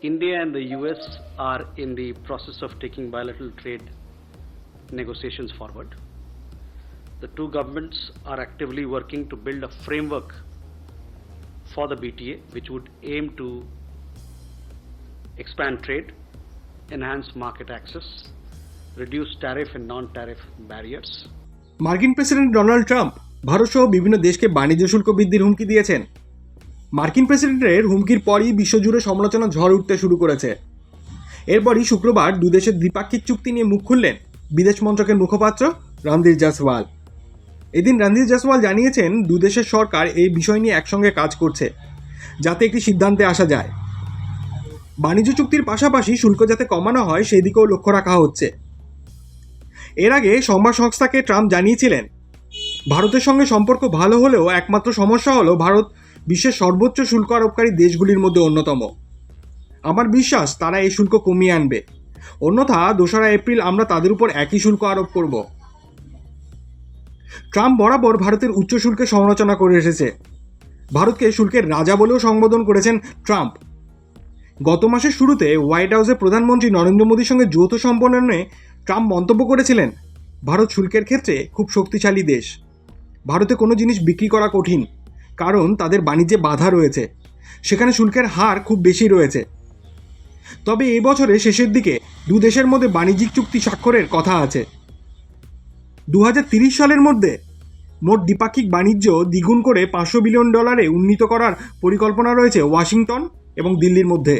India and the US are in the process of taking bilateral trade negotiations forward. The two governments are actively working to build a framework for the BTA, which would aim to expand trade, enhance market access, reduce tariff and non-tariff barriers. মার্কিন president Donald Trump Bharat সহ বিভিন্ন দেশকে বাণিজ্য শুল্ক বৃদ্ধির হুমকি দিয়েছেন। মার্কিন প্রেসিডেন্টের হুমকির পরই বিশ্বজুড়ে সমালোচনা ঝড় উঠতে শুরু করেছে। এরপরই শুক্রবার দুদেশের দ্বিপাক্ষিক চুক্তি নিয়ে মুখ খুললেন বিদেশ মন্ত্রকের মুখপাত্র রণধীর জয়সওয়াল। এদিন রণধীর জয়সওয়াল জানিয়েছেন দুদেশের সরকার এই বিষয় নিয়ে একসঙ্গে কাজ করছে যাতে একটি সিদ্ধান্তে আসা যায়। বাণিজ্য চুক্তির পাশাপাশি শুল্ক যাতে কমানো হয় সেই দিকেও লক্ষ্য রাখা হচ্ছে। এর আগে সংবাদ সংস্থাকে ট্রাম্প জানিয়েছিলেন, ভারতের সঙ্গে সম্পর্ক ভালো হলেও একমাত্র সমস্যা হলো ভারত বিশ্বের সর্বোচ্চ শুল্ক আরোপকারী দেশগুলির মধ্যে অন্যতম। আমার বিশ্বাস তারা এই শুল্ক কমিয়ে আনবে, অন্যথা 2রা এপ্রিল আমরা তাদের উপর একই শুল্ক আরোপ করব। ট্রাম্প বরাবর ভারতের উচ্চ শুল্কের সমালোচনা করে এসেছে। ভারতকে শুল্কের রাজা বলেও সম্বোধন করেছেন ট্রাম্প। গত মাসের শুরুতে হোয়াইট হাউসে প্রধানমন্ত্রী নরেন্দ্র মোদীর সঙ্গে যৌথ সম্মেলনে ট্রাম্প মন্তব্য করেছিলেন, ভারত শুল্কের ক্ষেত্রে খুব শক্তিশালী দেশ। ভারতে কোনো জিনিস বিক্রি করা কঠিন, কারণ তাদের বাণিজ্যে বাধা রয়েছে, সেখানে শুল্কের হার খুব বেশি রয়েছে। তবে এই বছরের শেষের দিকে দু দেশের মধ্যে বাণিজ্যিক চুক্তি স্বাক্ষরের কথা আছে। 2030 সালের মধ্যে মোট দ্বিপাক্ষিক বাণিজ্য দ্বিগুণ করে $500 বিলিয়ন উন্নীত করার পরিকল্পনা রয়েছে ওয়াশিংটন এবং দিল্লির মধ্যে।